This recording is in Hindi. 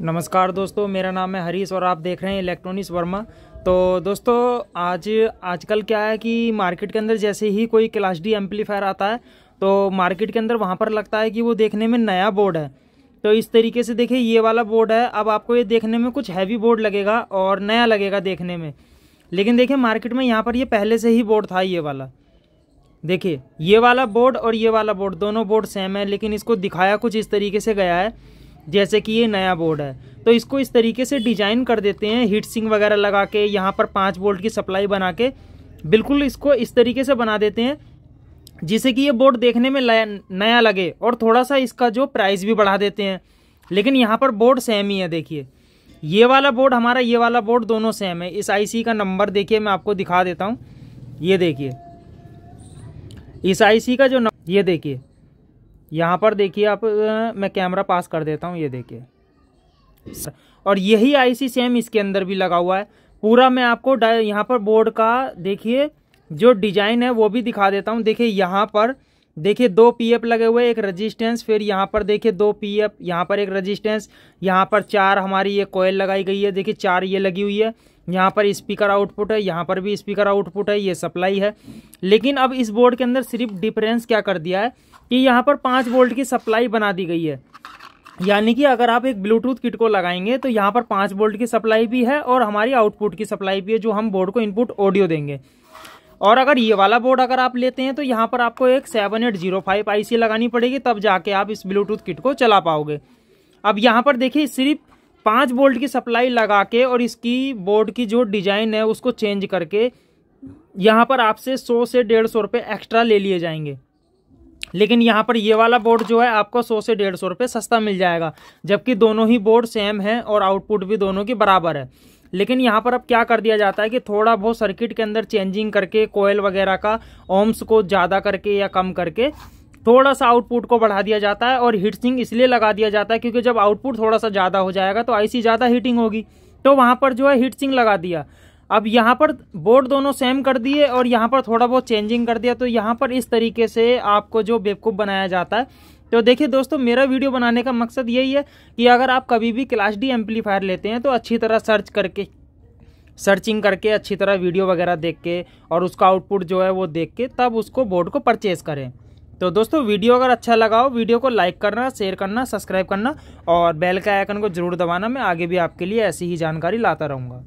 नमस्कार दोस्तों, मेरा नाम है हरीश और आप देख रहे हैं इलेक्ट्रॉनिक्स वर्मा। तो दोस्तों आजकल क्या है कि मार्केट के अंदर जैसे ही कोई क्लास डी एम्पलीफायर आता है तो मार्केट के अंदर वहाँ पर लगता है कि वो देखने में नया बोर्ड है। तो इस तरीके से देखिए ये वाला बोर्ड है। अब आपको ये देखने में कुछ हैवी बोर्ड लगेगा और नया लगेगा देखने में, लेकिन देखिए मार्केट में यहाँ पर ये पहले से ही बोर्ड था। ये वाला देखिए, ये वाला बोर्ड और ये वाला बोर्ड दोनों बोर्ड सेम है, लेकिन इसको दिखाया कुछ इस तरीके से गया है जैसे कि ये नया बोर्ड है। तो इसको इस तरीके से डिजाइन कर देते हैं हीट सिंक वगैरह लगा के, यहाँ पर 5 वोल्ट की सप्लाई बना के बिल्कुल इसको इस तरीके से बना देते हैं जिससे कि ये बोर्ड देखने में नया लगे, और थोड़ा सा इसका जो प्राइस भी बढ़ा देते हैं। लेकिन यहाँ पर बोर्ड सेम ही है। देखिए ये वाला बोर्ड हमारा, ये वाला बोर्ड दोनों सेम है। इस आईसी का नंबर देखिए, मैं आपको दिखा देता हूँ। ये देखिए इस आईसी का जो ये देखिए यहाँ पर देखिए आप, मैं कैमरा पास कर देता हूँ। ये देखिए, और यही आईसी सेम इसके अंदर भी लगा हुआ है पूरा। मैं आपको यहाँ पर बोर्ड का देखिए जो डिजाइन है वो भी दिखा देता हूँ। देखिए यहाँ पर देखिए 2 पीएफ लगे हुए, एक रेजिस्टेंस, फिर यहाँ पर देखिए 2 पीएफ, यहाँ पर एक रेजिस्टेंस, यहाँ पर 4 हमारी ये कॉइल लगाई गई है। देखिए 4 ये लगी हुई है। यहाँ पर स्पीकर आउटपुट है, यहाँ पर भी स्पीकर आउटपुट है, ये सप्लाई है। लेकिन अब इस बोर्ड के अंदर सिर्फ डिफरेंस क्या कर दिया है कि यहाँ पर 5 वोल्ट की सप्लाई बना दी गई है। यानी कि अगर आप एक ब्लूटूथ किट को लगाएंगे तो यहाँ पर 5 वोल्ट की सप्लाई भी है और हमारी आउटपुट की सप्लाई भी है, जो हम बोर्ड को इनपुट ऑडियो देंगे। और अगर ये वाला बोर्ड अगर आप लेते हैं तो यहाँ पर आपको एक 7805 आईसी लगानी पड़ेगी, तब जाके आप इस ब्लूटूथ किट को चला पाओगे। अब यहाँ पर देखिए सिर्फ 5 वोल्ट की सप्लाई लगा के और इसकी बोर्ड की जो डिजाइन है उसको चेंज करके यहाँ पर आपसे 100 से 150 रुपये एक्स्ट्रा ले लिए जाएंगे। लेकिन यहाँ पर ये वाला बोर्ड जो है आपको 100 से 150 रुपये सस्ता मिल जाएगा, जबकि दोनों ही बोर्ड सेम है और आउटपुट भी दोनों की बराबर है। लेकिन यहाँ पर अब क्या कर दिया जाता है कि थोड़ा बहुत सर्किट के अंदर चेंजिंग करके, कोयल वगैरह का ओम्स को ज़्यादा करके या कम करके थोड़ा सा आउटपुट को बढ़ा दिया जाता है। और हीट सिंक इसलिए लगा दिया जाता है क्योंकि जब आउटपुट थोड़ा सा ज़्यादा हो जाएगा तो आईसी ज़्यादा हीटिंग होगी, तो वहाँ पर जो है हीट सिंक लगा दिया। अब यहाँ पर बोर्ड दोनों सेम कर दिए और यहाँ पर थोड़ा बहुत चेंजिंग कर दिया, तो यहाँ पर इस तरीके से आपको जो बेवकूफ़ बनाया जाता है। तो देखिए दोस्तों, मेरा वीडियो बनाने का मकसद यही है कि अगर आप कभी भी क्लास डी एम्पलीफायर लेते हैं तो अच्छी तरह सर्चिंग करके अच्छी तरह वीडियो वगैरह देख के और उसका आउटपुट जो है वो देख के तब उसको बोर्ड को परचेज़ करें। तो दोस्तों वीडियो अगर अच्छा लगा हो, वीडियो को लाइक करना, शेयर करना, सब्सक्राइब करना और बेल का आइकन को जरूर दबाना। मैं आगे भी आपके लिए ऐसी ही जानकारी लाता रहूँगा।